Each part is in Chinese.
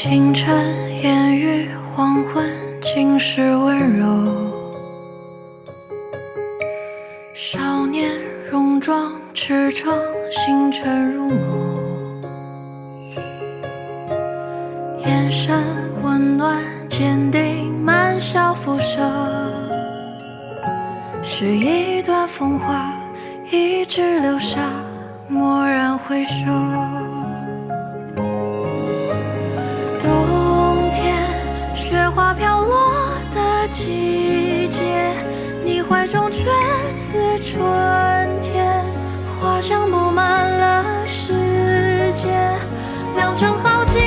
清晨烟雨，黄昏尽是温柔。少年戎装驰骋，星辰如眸。眼神温暖坚定，满笑辐射。是一段风华，一直留下，蓦然回首。冬天，雪花飘落的季节，你怀中却似春天，花香布满了世界，良辰好景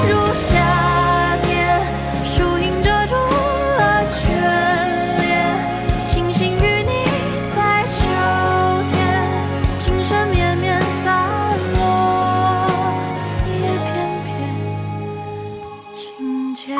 如夏天，树影遮住了眷恋，庆幸与你在秋天，情深绵绵洒落，叶片片，情渐渐。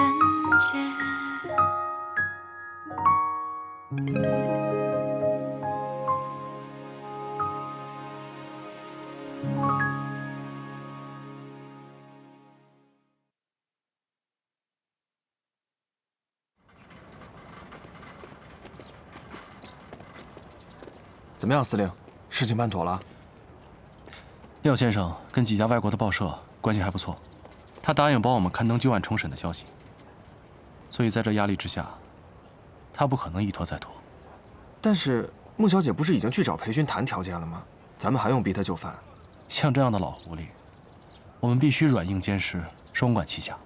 怎么样，司令？事情办妥了？廖先生跟几家外国的报社关系还不错，他答应帮我们刊登旧案重审的消息。所以在这压力之下，他不可能一拖再拖。但是穆小姐不是已经去找裴勋谈条件了吗？咱们还用逼他就范？像这样的老狐狸，我们必须软硬兼施，双管齐下。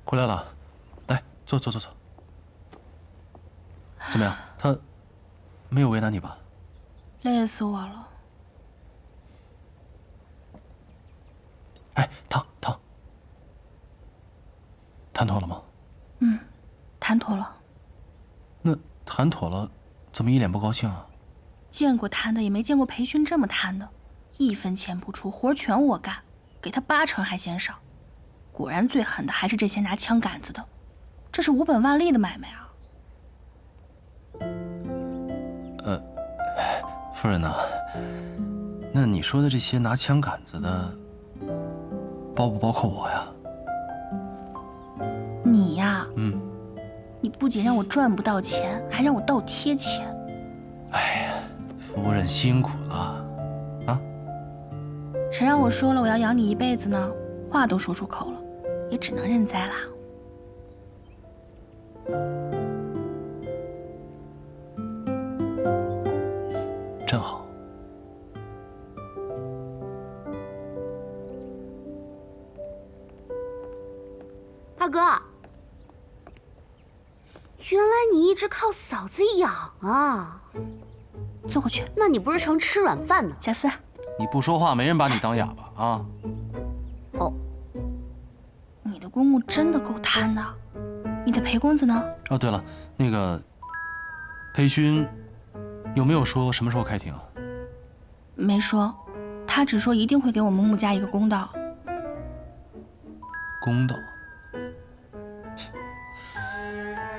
回来了，来坐。怎么样？他没有为难你吧？累死我了。哎，汤，谈妥了吗？谈妥了。那谈妥了，怎么一脸不高兴啊？见过贪的，也没见过裴勋这么贪的，1分钱不出，活全我干，给他8成还嫌少。果然最狠的还是这些拿枪杆子的，这是无本万利的买卖啊！夫人呐，那你说的这些拿枪杆子的，包不包括我呀？你呀，你不仅让我赚不到钱，还让我倒贴钱。哎呀，夫人辛苦了啊！谁让我说了我要养你一辈子呢？话都说出口了，也只能认栽啦。真好。二哥，原来你一直靠嫂子养啊！坐过去。那你不是成吃软饭呢？贾斯，你不说话，没人把你当哑巴啊！哦，你的公公真的够贪的。你的裴公子呢？哦，对了，那个裴勋有没有说什么时候开庭啊？没说，他只说一定会给我们穆家一个公道。公道，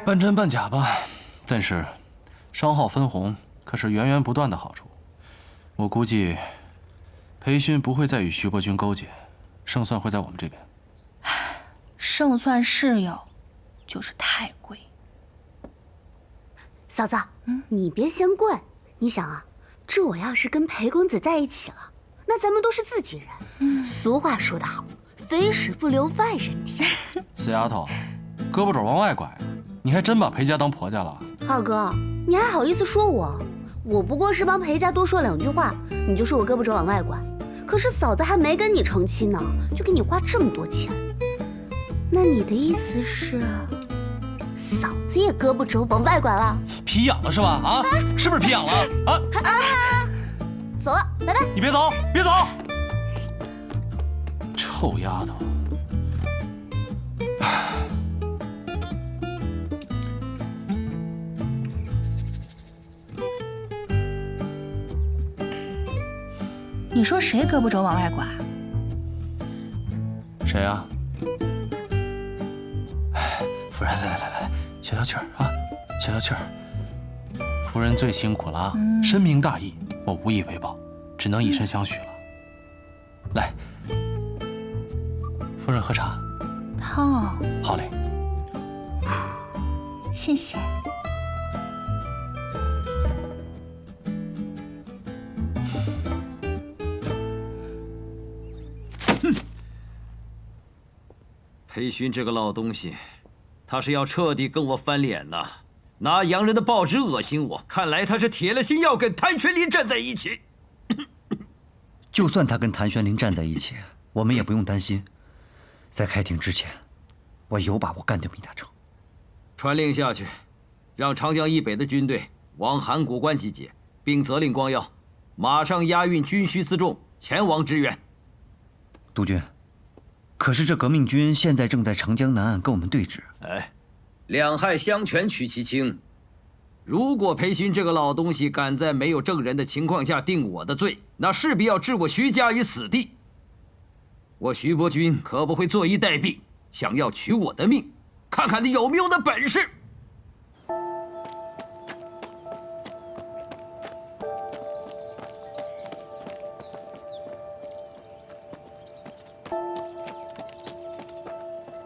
半真半假吧，但是商号分红可是源源不断的好处。我估计裴勋不会再与徐伯钧勾结，胜算会在我们这边。胜算是有，就是太贵。嫂子，你别嫌贵。你想啊，这我要是跟裴公子在一起了，那咱们都是自己人。俗话说得好，肥水不流外人田。死丫头，胳膊肘往外拐，你还真把裴家当婆家了？二哥，你还好意思说我？我不过是帮裴家多说2句话，你就说我胳膊肘往外拐。可是嫂子还没跟你成亲呢，就给你花这么多钱。那你的意思是，嫂子也胳膊肘往外拐了？皮痒了是吧？啊，是不是皮痒了？啊！走了，拜拜。你别走，别走！臭丫头！你说谁胳膊肘往外刮？谁啊？哎，夫人，来，消消气儿啊，消消气儿。夫人最辛苦了啊，深明大义，我无以为报，只能以身相许了。来，夫人喝茶。汤。好嘞。谢谢。裴勋这个老东西，他是要彻底跟我翻脸呐！拿洋人的报纸恶心我，看来他是铁了心要跟谭玄林站在一起。就算他跟谭玄林站在一起，我们也不用担心。在开庭之前，我有把握干掉米大成。传令下去，让长江以北的军队往函谷关集结，并责令光耀马上押运军需辎重前往支援。督军。可是这革命军现在正在长江南岸跟我们对峙。哎，两害相权取其轻。如果裴勋这个老东西敢在没有证人的情况下定我的罪，那势必要置我徐家于死地。我徐伯钧可不会坐以待毙，想要取我的命，看看你有没有那本事。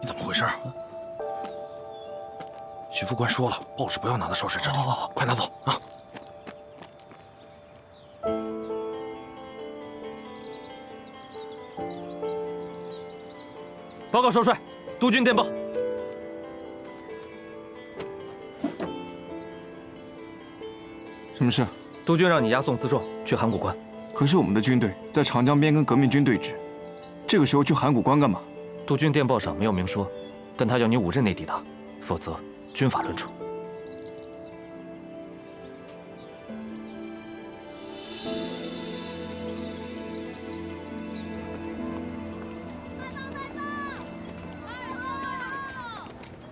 怎么回事？徐副官说了，报纸不要拿到少帅这里，快拿走啊！报告少帅，督军电报。什么事？督军让你押送辎重去函谷关。可是我们的军队在长江边跟革命军对峙，这个时候去函谷关干嘛？督军电报上没有明说，但他要你5日内抵达，否则军法论处。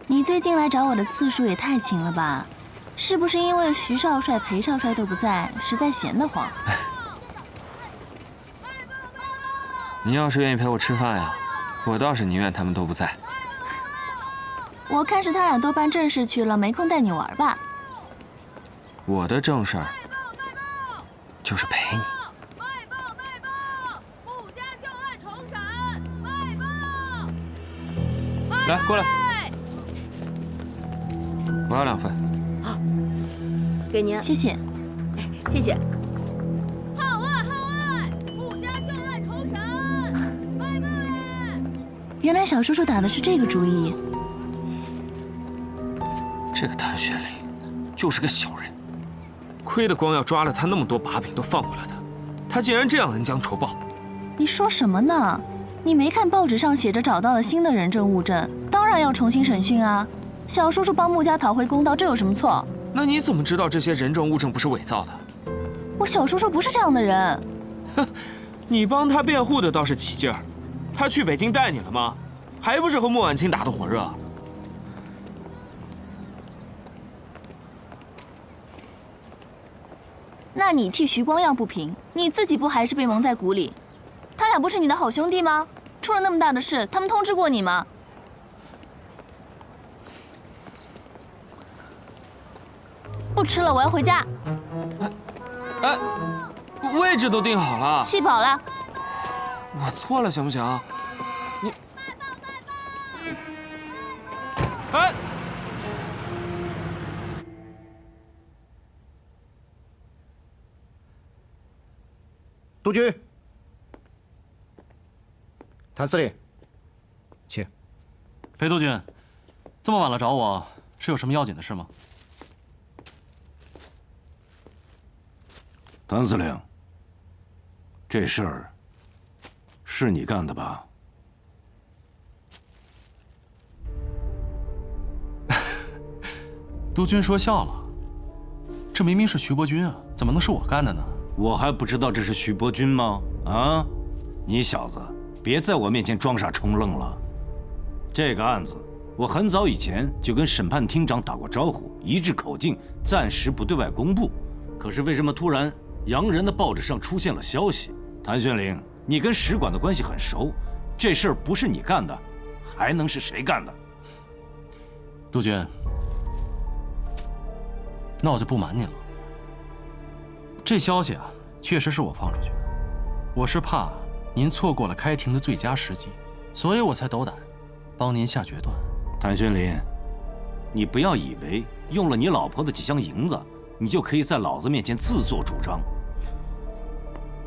你最近来找我的次数也太勤了吧？是不是因为徐少帅、裴少帅都不在，实在闲得慌？你要是愿意陪我吃饭呀，我倒是宁愿他们都不在。我看是他俩都办正事去了，没空带你玩吧？我的正事儿就是陪你。来，过来。我要2份。好，给您。谢谢。谢谢。号外！穆家旧案重审，外报耶！原来小叔叔打的是这个主意。这个谭玄林就是个小人，亏得光耀抓了他那么多把柄都放过了他，他竟然这样恩将仇报。你说什么呢？你没看报纸上写着找到了新的人证物证，当然要重新审讯啊！小叔叔帮穆家讨回公道，这有什么错？那你怎么知道这些人证物证不是伪造的？我小叔叔不是这样的人。哼，你帮他辩护的倒是起劲儿，他去北京带你了吗？还不是和穆婉清打得火热？那你替徐光耀不平，你自己不还是被蒙在鼓里？他俩不是你的好兄弟吗？出了那么大的事，他们通知过你吗？不吃了，我要回家。哎，位置都定好了。气饱了。我错了，行不行？你，哎，督军，谭司令，请。裴督军，这么晚了找我，是有什么要紧的事吗？谭司令，这事儿是你干的吧？督军说笑了，这明明是徐伯钧啊，怎么能是我干的呢？我还不知道这是徐伯钧吗？啊，你小子别在我面前装傻充愣了。这个案子我很早以前就跟审判厅长打过招呼，一致口径，暂时不对外公布。可是为什么突然洋人的报纸上出现了消息，谭宣灵，你跟使馆的关系很熟，这事儿不是你干的，还能是谁干的？督军，那我就不瞒您了。这消息啊，确实是我放出去的。我是怕您错过了开庭的最佳时机，所以我才斗胆帮您下决断。谭宣林，你不要以为用了你老婆的几箱银子，你就可以在老子面前自作主张。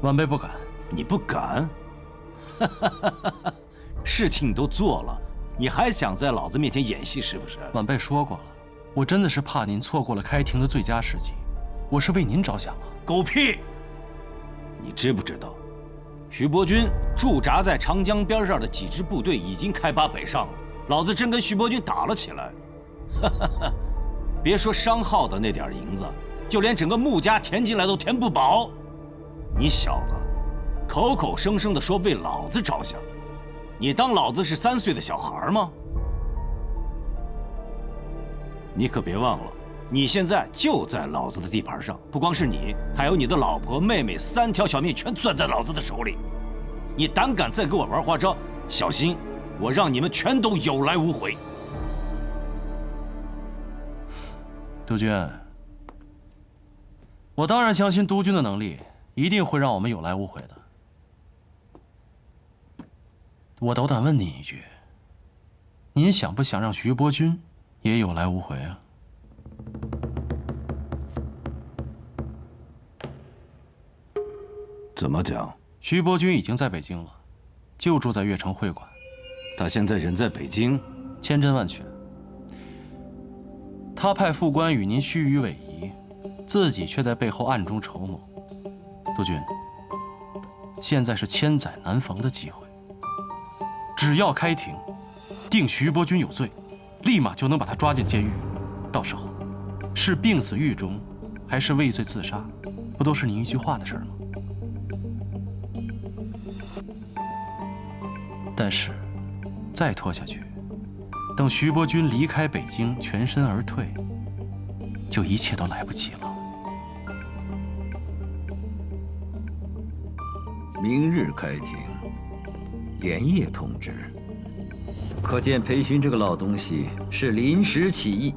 晚辈不敢。你不敢？事情你都做了，你还想在老子面前演戏是不是？晚辈说过了，我真的是怕您错过了开庭的最佳时机，我是为您着想啊。狗屁！你知不知道，徐伯钧驻扎在长江边上的几支部队已经开拔北上了，老子真跟徐伯钧打了起来。别说商号的那点银子，就连整个穆家填进来都填不饱。你小子口口声声的说为老子着想，你当老子是3岁的小孩吗？你可别忘了，你现在就在老子的地盘上，不光是你，还有你的老婆、妹妹，3条小命全攥在老子的手里。你胆敢再给我玩花招，小心我让你们全都有来无回。督军，我当然相信督军的能力，一定会让我们有来无回的。我斗胆问您一句，您想不想让徐伯钧也有来无回啊？怎么讲？徐伯钧已经在北京了，就住在悦城会馆。他现在人在北京，千真万确。他派副官与您虚与委蛇，自己却在背后暗中筹谋。督军，现在是千载难逢的机会，只要开庭，定徐伯钧有罪，立马就能把他抓进监狱。到时候，是病死狱中，还是畏罪自杀，不都是您一句话的事儿吗？但是，再拖下去，等徐伯钧离开北京，全身而退，就一切都来不及了。明日开庭，连夜通知。可见裴勋这个老东西是临时起意。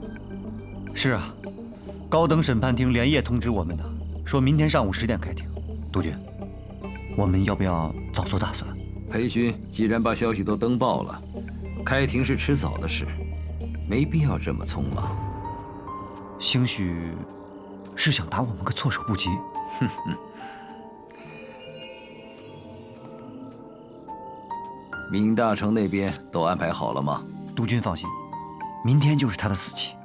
是啊，高等审判庭连夜通知我们的，说明天上午10点开庭。督军，我们要不要早做打算？裴勋既然把消息都登报了，开庭是迟早的事，没必要这么匆忙。兴许是想打我们个措手不及。哼哼。闵大成那边都安排好了吗？督军放心，明天就是他的死期。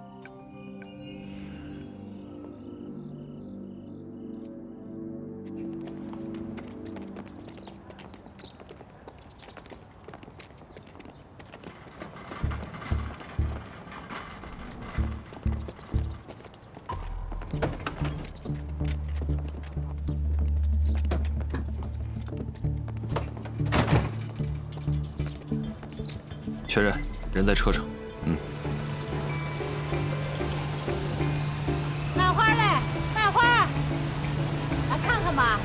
确认，人在车上。卖花嘞，卖花，来看看吧。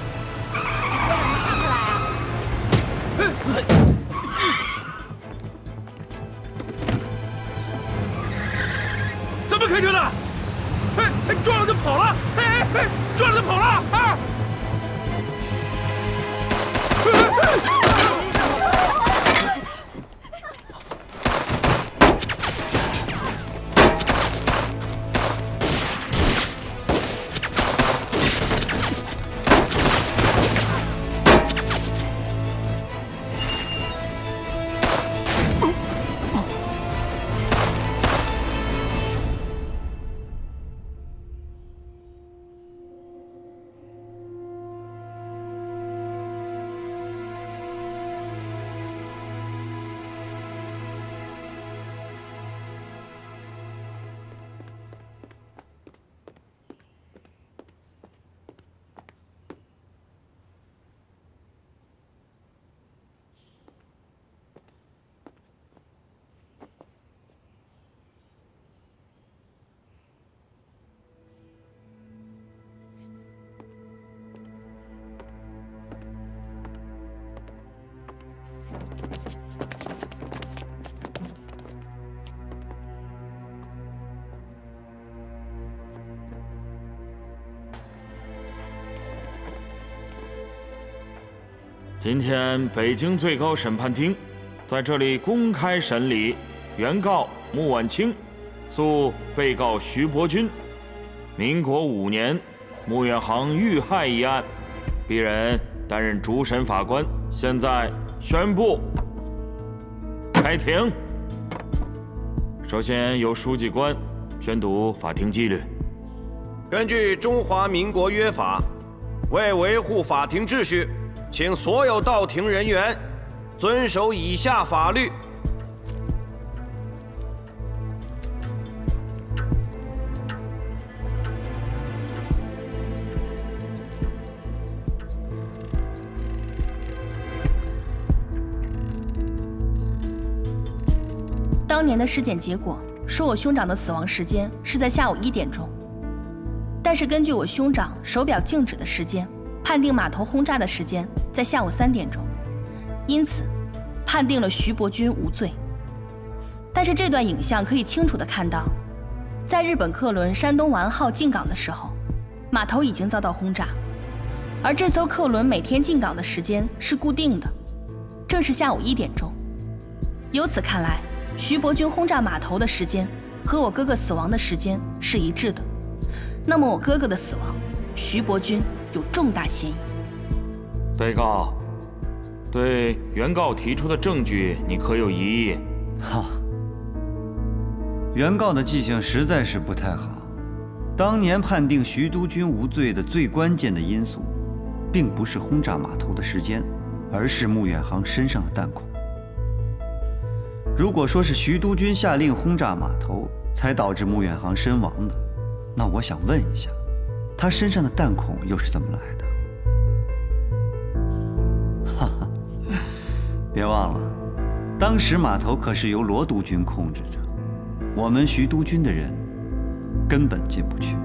你先让他看出来啊。怎么开车的？撞了就跑了！撞了就跑了！啊！今天北京最高审判厅在这里公开审理原告穆晚清诉被告徐伯钧民国5年穆远航遇害一案，鄙人担任主审法官，现在宣布开庭。首先由书记官宣读法庭纪律。根据中华民国约法，为维护法庭秩序，请所有到庭人员遵守以下法律。当年的尸检结果说我兄长的死亡时间是在下午1点钟，但是根据我兄长手表静止的时间，判定码头轰炸的时间在下午3点钟，因此判定了徐伯钧无罪。但是这段影像可以清楚地看到，在日本客轮山东丸号进港的时候，码头已经遭到轰炸，而这艘客轮每天进港的时间是固定的，正是下午1点钟。由此看来，徐伯钧轰炸码头的时间和我哥哥死亡的时间是一致的。那么我哥哥的死亡，徐伯钧有重大嫌疑。被告，对原告提出的证据，你可有异议？哈，原告的记性实在是不太好。当年判定徐督军无罪的最关键的因素，并不是轰炸码头的时间，而是穆远航身上的弹孔。如果说是徐督军下令轰炸码头，才导致穆远航身亡的，那我想问一下，他身上的弹孔又是怎么来的？哈哈，别忘了，当时码头可是由罗督军控制着，我们徐督军的人根本进不去。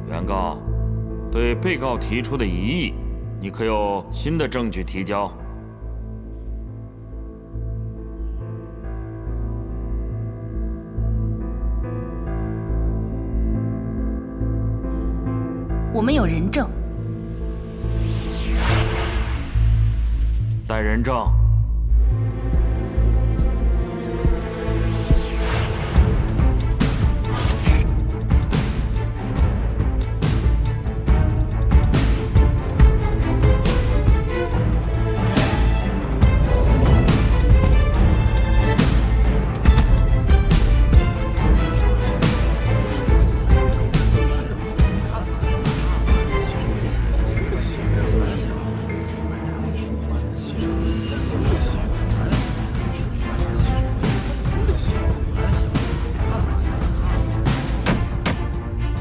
原告对被告提出的疑义，你可有新的证据提交？我们有人证。带人证。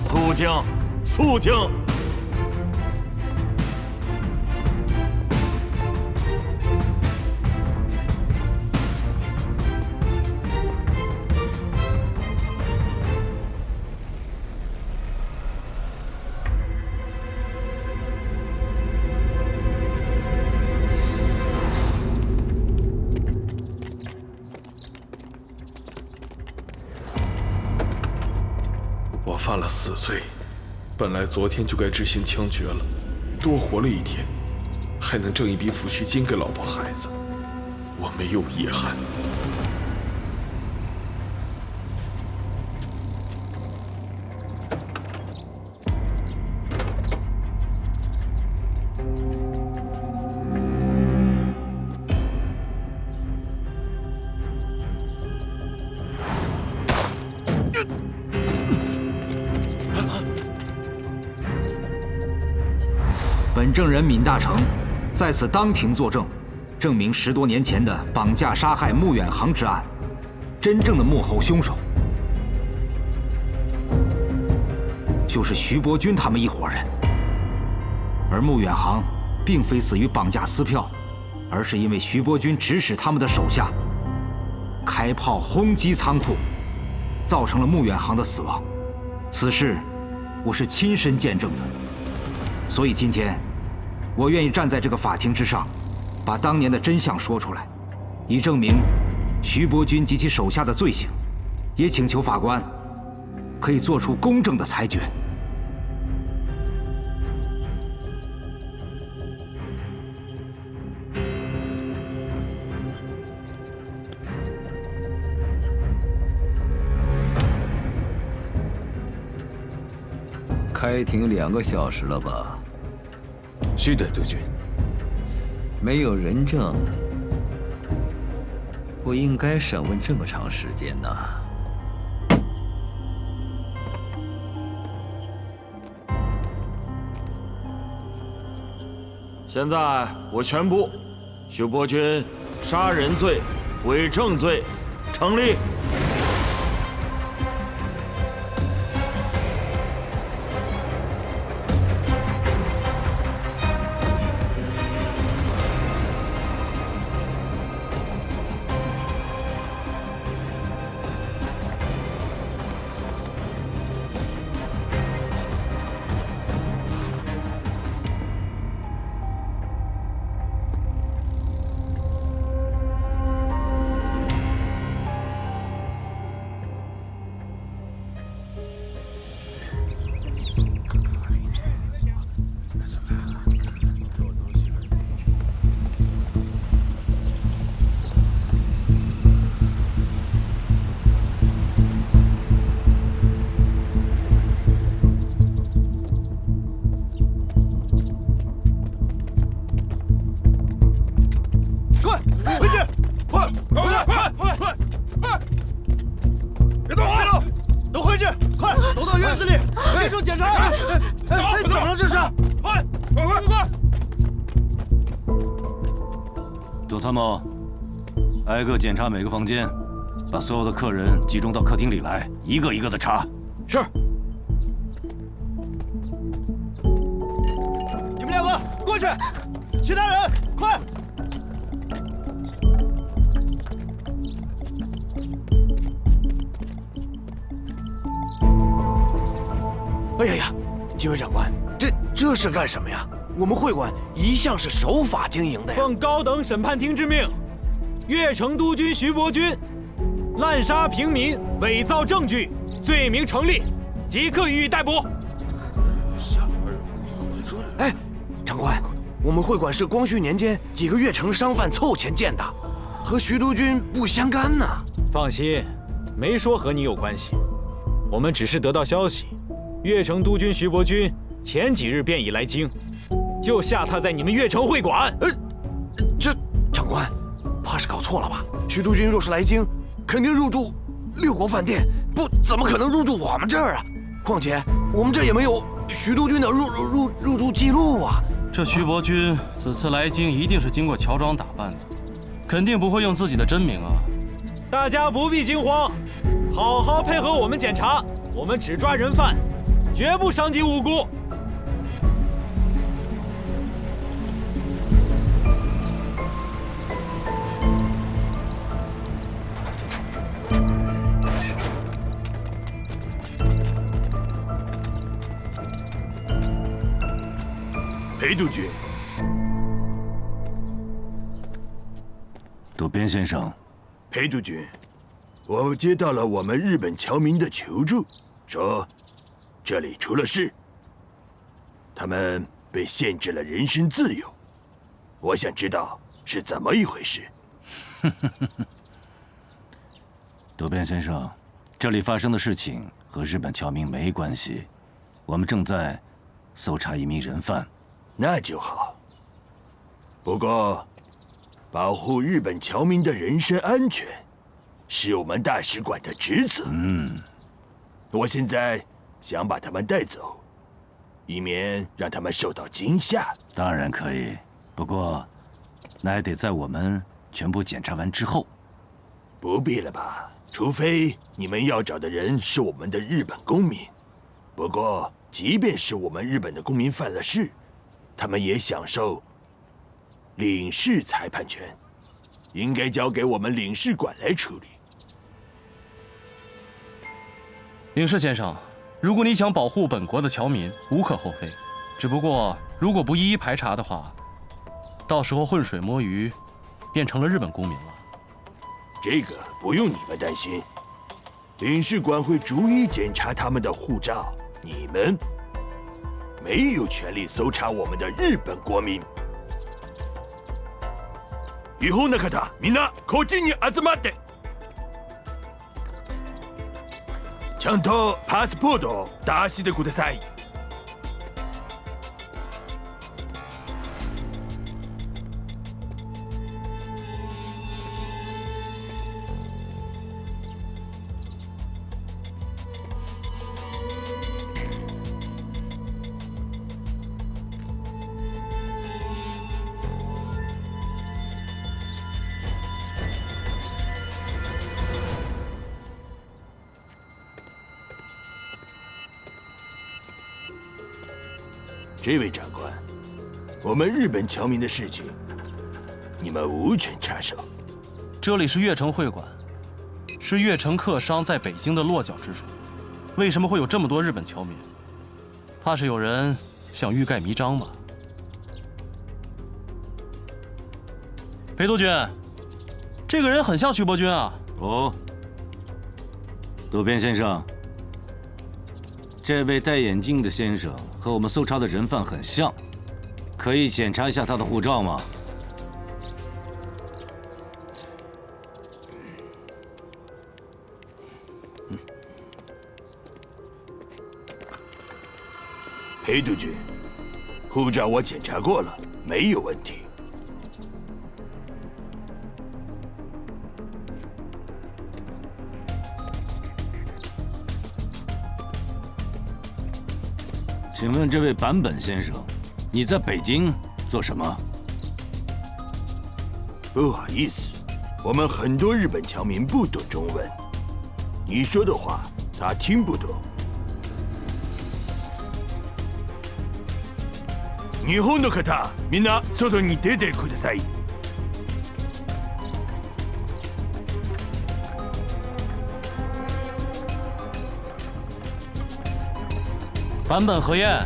肃静，肃静！我犯了死罪，本来昨天就该执行枪决了，多活了1天，还能挣一笔抚恤金给老婆孩子，我没有遗憾。本证人闵大成在此当庭作证，证明10多年前的绑架杀害穆远航之案，真正的幕后凶手就是徐伯钧他们一伙人，而穆远航并非死于绑架撕票，而是因为徐伯钧指使他们的手下开炮轰击仓库，造成了穆远航的死亡。此事我是亲身见证的，所以今天我愿意站在这个法庭之上，把当年的真相说出来，以证明徐伯钧及其手下的罪行，也请求法官可以做出公正的裁决。开庭2个小时了吧？是的，督军。没有人证，不应该审问这么长时间呐。现在我宣布，徐伯钧杀人罪、伪证罪成立。挨个检查每个房间，把所有的客人集中到客厅里来，一个一个的查。是。你们2个过去，其他人快！哎呀呀，几位长官，这是干什么呀？我们会馆一向是守法经营的呀。奉高等审判庭之命，越城督军徐伯钧滥杀平民、伪造证据，罪名成立，即刻予以逮捕。哎，长官，我们会馆是光绪年间几个越城商贩凑钱建的，和徐督军不相干呢。放心，没说和你有关系。我们只是得到消息，越城督军徐伯钧前几日便已来京，就下榻在你们越城会馆。这长官，怕是搞错了吧？徐督军若是来京，肯定入住6国饭店，不怎么可能入住我们这儿啊？况且我们这也没有徐督军的入住记录啊。这徐伯钧此次来京一定是经过乔装打扮的，肯定不会用自己的真名啊。大家不必惊慌，好好配合我们检查，我们只抓人犯，绝不伤及无辜。裴督军，渡边先生，裴督军，我接到了我们日本侨民的求助，说这里出了事，他们被限制了人身自由。我想知道是怎么一回事。渡边先生，这里发生的事情和日本侨民没关系，我们正在搜查一名人犯。那就好。不过，保护日本侨民的人身安全，是我们大使馆的职责。我现在想把他们带走，以免让他们受到惊吓。当然可以，不过那还得在我们全部检查完之后。不必了吧？除非你们要找的人是我们的日本公民。不过，即便是我们日本的公民犯了事，他们也享受领事裁判权，应该交给我们领事馆来处理。领事先生，如果你想保护本国的侨民，无可厚非。只不过如果不一一排查的话，到时候浑水摸鱼，变成了日本公民了。这个不用你们担心，领事馆会逐一检查他们的护照。你们没有权利搜查我们的日本国民。違法な方、みんなこっちに集まって。ちゃんとパスポートを出してください。这位长官，我们日本侨民的事情，你们无权插手。这里是悦城会馆，是悦城客商在北京的落脚之处。为什么会有这么多日本侨民？怕是有人想欲盖弥彰吧？裴督军，这个人很像徐伯钧啊。哦，渡边先生，这位戴眼镜的先生和我们搜查的人犯很像，可以检查一下他的护照吗？裴督军，护照我检查过了，没有问题。请问这位坂本先生，你在北京做什么？不好意思，我们很多日本侨民不懂中文，你说的话他听不懂。日本の方、みんな外に出てください。坂本和彦，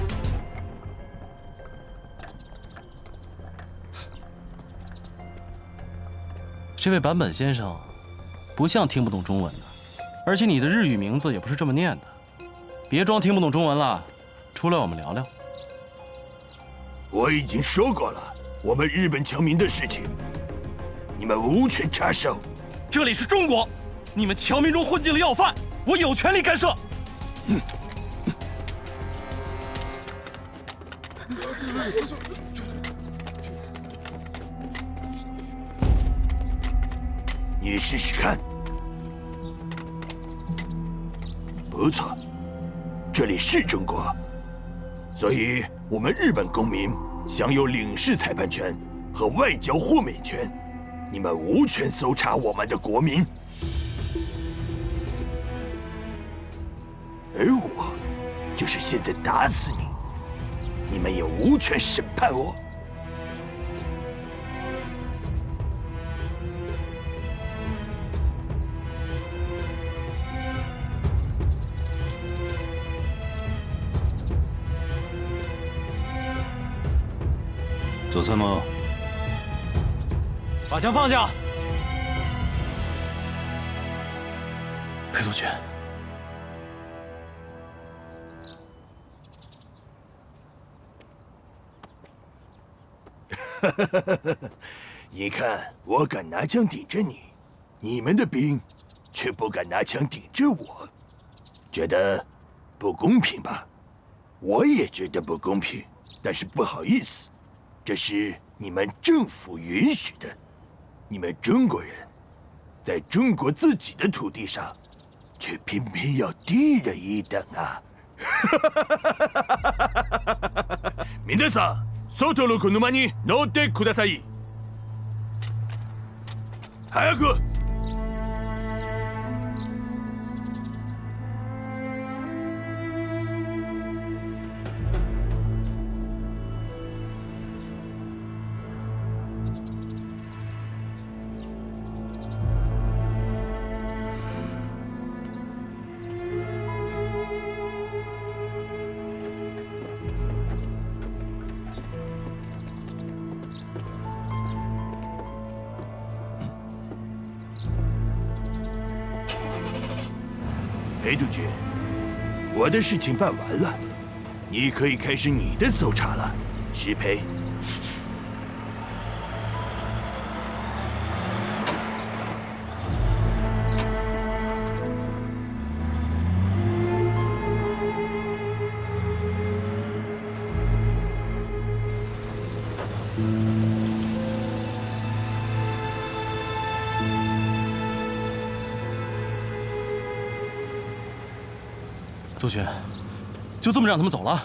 这位坂本先生不像听不懂中文的，而且你的日语名字也不是这么念的。别装听不懂中文了，出来我们聊聊。我已经说过了，我们日本侨民的事情，你们无权插手。这里是中国，你们侨民中混进了要犯，我有权利干涉。你试试看。不错，这里是中国，所以我们日本公民享有领事裁判权和外交豁免权，你们无权搜查我们的国民。而我就是现在打死你，你们也无权审判我。佐参谋，把枪放下。裴督军，你看，我敢拿枪顶着你，你们的兵却不敢拿枪顶着我，觉得不公平吧？我也觉得不公平，但是不好意思。这是你们政府允许的，你们中国人，在中国自己的土地上，却偏偏要低人一等啊！皆さん、外の車に乗ってください。早く！裴督军，我的事情办完了，你可以开始你的搜查了，石培。督军，就这么让他们走了？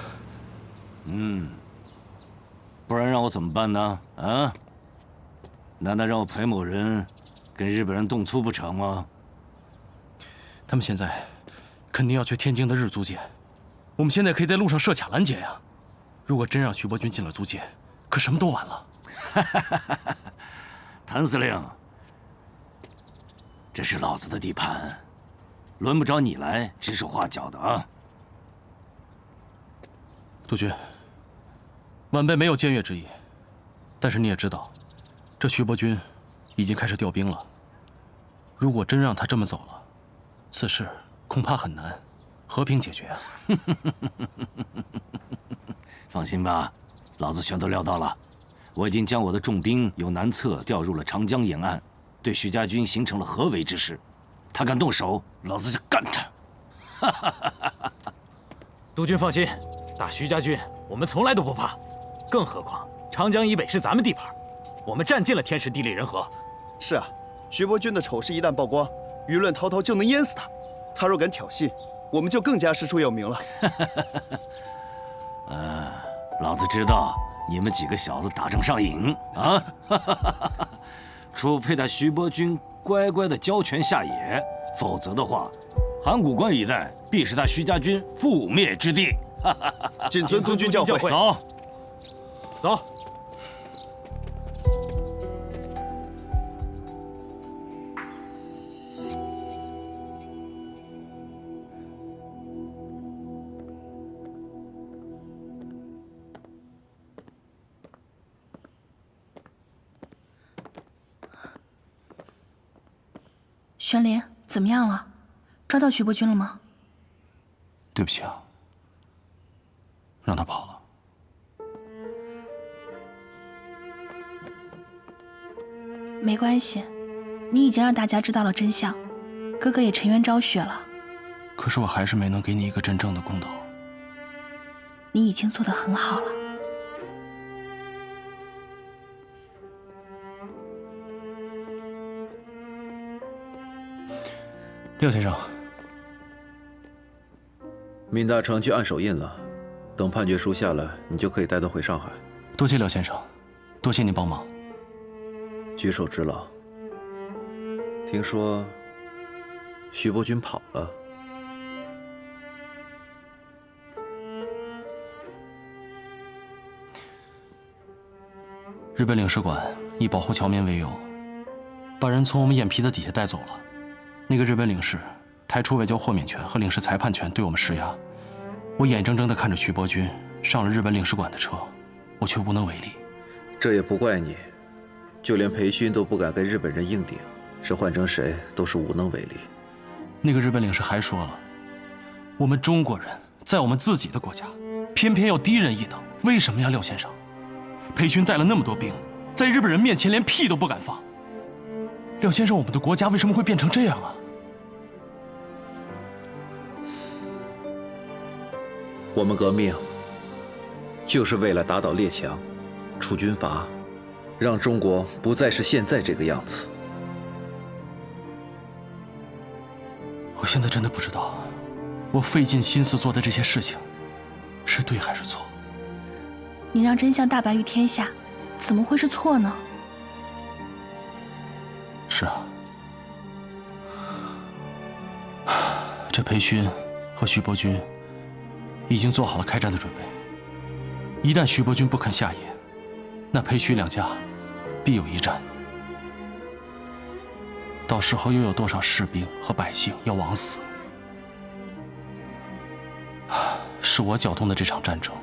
不然让我怎么办呢？啊？难道让我裴某人跟日本人动粗不成吗？他们现在肯定要去天津的日租界，我们现在可以在路上设卡拦截呀。如果真让徐伯钧进了租界，可什么都晚了。谭司令，这是老子的地盘，轮不着你来指手画脚的啊！督军，晚辈没有僭越之意，但是你也知道，这徐伯钧已经开始调兵了。如果真让他这么走了，此事恐怕很难和平解决啊。放心吧，老子全都料到了。我已经将我的重兵由南侧调入了长江沿岸，对徐家军形成了合围之势。他敢动手，老子就干他！督军放心，打徐家军我们从来都不怕，更何况长江以北是咱们地盘，我们占尽了天时地利人和。是啊，徐伯钧的丑事一旦曝光，舆论滔滔就能淹死他。他若敢挑衅，我们就更加师出有名了。老子知道你们几个小子打仗上瘾啊！除非他徐伯钧乖乖的交权下野，否则的话，函谷关一带必是他徐家军覆灭之地。谨遵督军教诲。走，走。玄林，怎么样了？抓到徐伯钧了吗？对不起啊，让他跑了。没关系，你已经让大家知道了真相，哥哥也沉冤昭雪了。可是我还是没能给你一个真正的公道。你已经做得很好了。廖先生，闵大成去按手印了，等判决书下来，你就可以带他回上海。多谢廖先生，多谢您帮忙。举手之劳。听说徐伯钧跑了。日本领事馆以保护侨民为由，把人从我们眼皮子底下带走了。那个日本领事抬出外交豁免权和领事裁判权对我们施压，我眼睁睁地看着徐伯钧上了日本领事馆的车，我却无能为力。这也不怪你，就连裴勋都不敢跟日本人硬顶，是换成谁都是无能为力。那个日本领事还说了，我们中国人在我们自己的国家，偏偏要低人一等，为什么呀，廖先生？裴勋带了那么多兵，在日本人面前连屁都不敢放。廖先生，我们的国家为什么会变成这样啊？我们革命就是为了打倒列强，除军阀，让中国不再是现在这个样子。我现在真的不知道，我费尽心思做的这些事情，是对还是错？你让真相大白于天下，怎么会是错呢？是啊，这裴勋和徐伯钧已经做好了开战的准备。一旦徐伯钧不肯下野，那裴徐两家必有一战。到时候又有多少士兵和百姓要枉死？是我搅动的这场战争，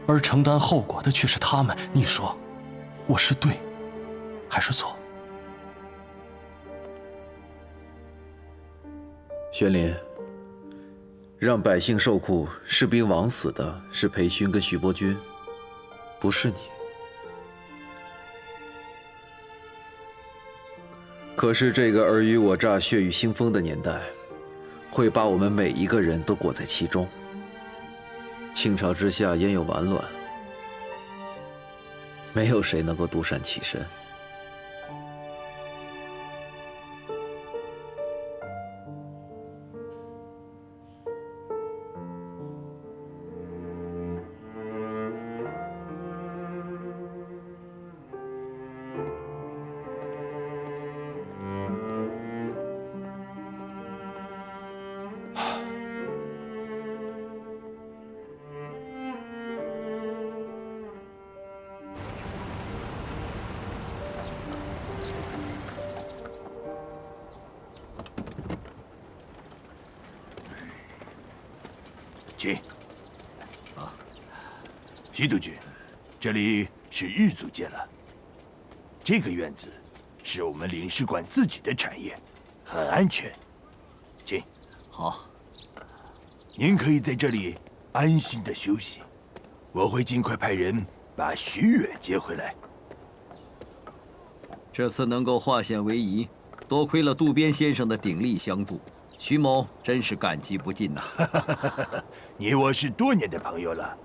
而承担后果的却是他们。你说，我是对还是错？玄林，让百姓受苦、士兵枉死的是裴勋跟徐伯钧，不是你。可是这个尔虞我诈、血雨腥风的年代，会把我们每一个人都裹在其中。倾巢之下焉有完卵？没有谁能够独善其身。请。徐督军，这里是日租界了。这个院子是我们领事馆自己的产业，很安全。请。好。您可以在这里安心的休息，我会尽快派人把徐远接回来。这次能够化险为夷，多亏了渡边先生的鼎力相助。徐某真是感激不尽呐！你我是多年的朋友了，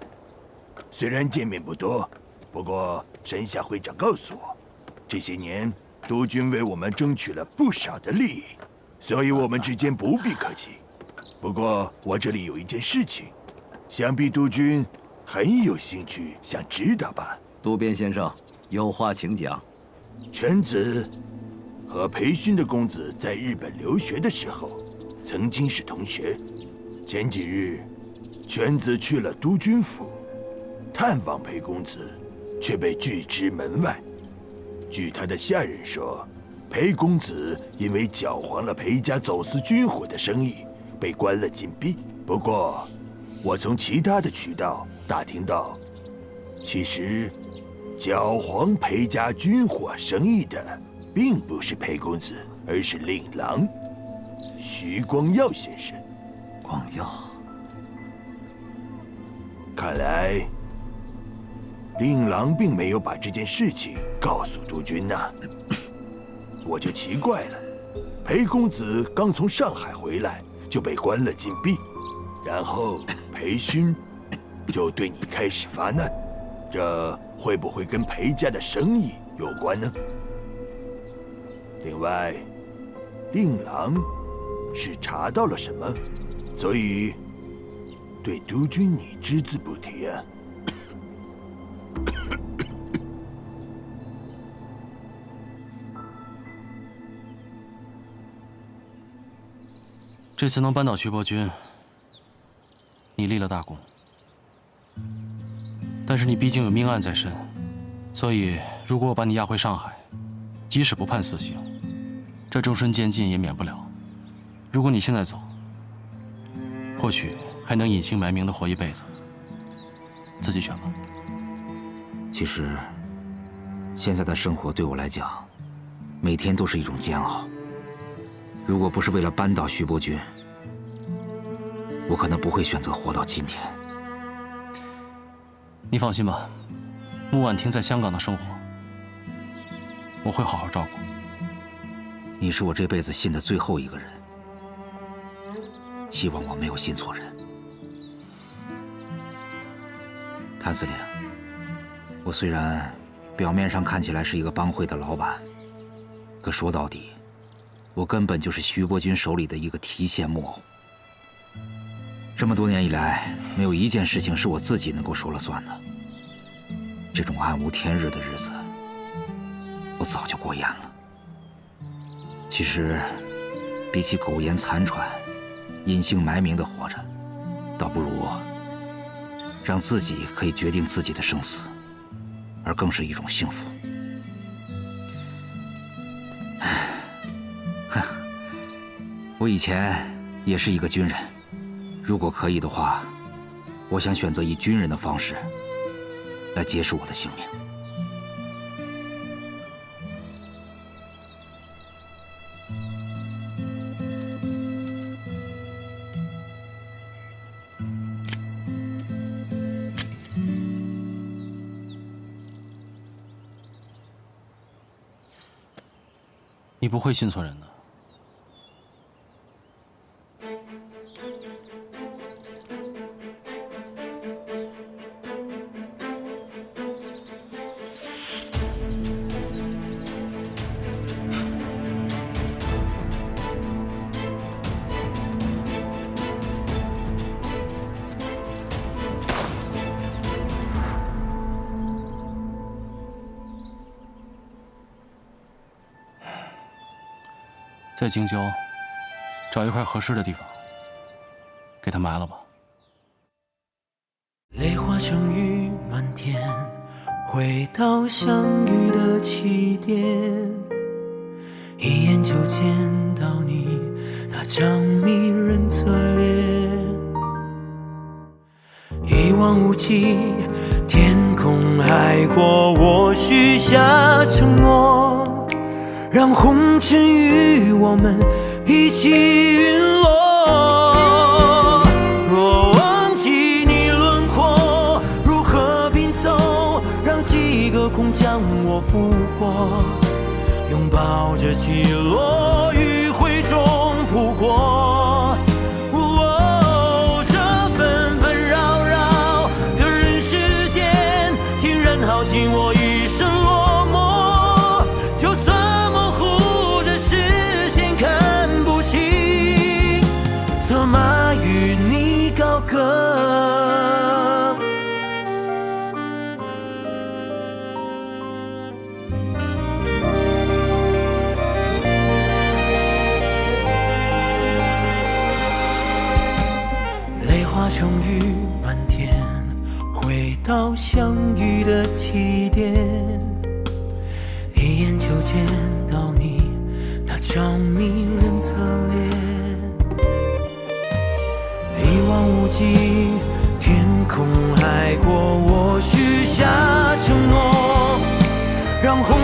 虽然见面不多，不过沈夏会长告诉我，这些年督军为我们争取了不少的利益，所以我们之间不必客气。不过我这里有一件事情，想必督军很有兴趣想知道吧？渡边先生，有话请讲。犬子和裴勋的公子在日本留学的时候，曾经是同学。前几日，犬子去了督军府，探望裴公子，却被拒之门外。据他的下人说，裴公子因为搅黄了裴家走私军火的生意，被关了禁闭。不过，我从其他的渠道打听到，其实搅黄裴家军火生意的，并不是裴公子，而是令郎徐光耀先生。光耀，看来令郎并没有把这件事情告诉督军呐，我就奇怪了。裴公子刚从上海回来就被关了禁闭，然后裴勋就对你开始发难，这会不会跟裴家的生意有关呢？另外，令郎是查到了什么，所以对督军你只字不提啊？这次能扳倒徐伯钧，你立了大功。但是你毕竟有命案在身，所以如果我把你押回上海，即使不判死刑，这终身监禁也免不了。如果你现在走，或许还能隐姓埋名的活一辈子。自己选吧。其实，现在的生活对我来讲，每天都是一种煎熬。如果不是为了扳倒徐伯钧，我可能不会选择活到今天。你放心吧，穆婉婷在香港的生活，我会好好照顾。你是我这辈子信的最后一个人，希望我没有信错人。谭司令，我虽然表面上看起来是一个帮会的老板，可说到底，我根本就是徐伯钧手里的一个提线木偶。这么多年以来，没有一件事情是我自己能够说了算的。这种暗无天日的日子，我早就过厌了。其实，比起苟延残喘、隐姓埋名的活着，倒不如让自己可以决定自己的生死，而更是一种幸福。我以前也是一个军人，如果可以的话，我想选择以军人的方式来结束我的性命。你不会信错人的。在京郊找一块合适的地方，给他埋了吧。泪化成雨满天，回到相遇的起点，一眼就见到你那张迷人侧脸，一望无际，天空海阔，我许下承诺，让红尘与我们一起陨落。若忘记你轮廓如何拼凑，让几个空将我俘获，拥抱着起落，余晖中扑火。这纷纷扰扰的人世间，竟然耗尽我一生落寞。就算策马与你高歌，泪化成雨满天，回到相遇的起点，一眼就见到你那张迷人侧脸。一望无际，天空海阔，我许下承诺，让红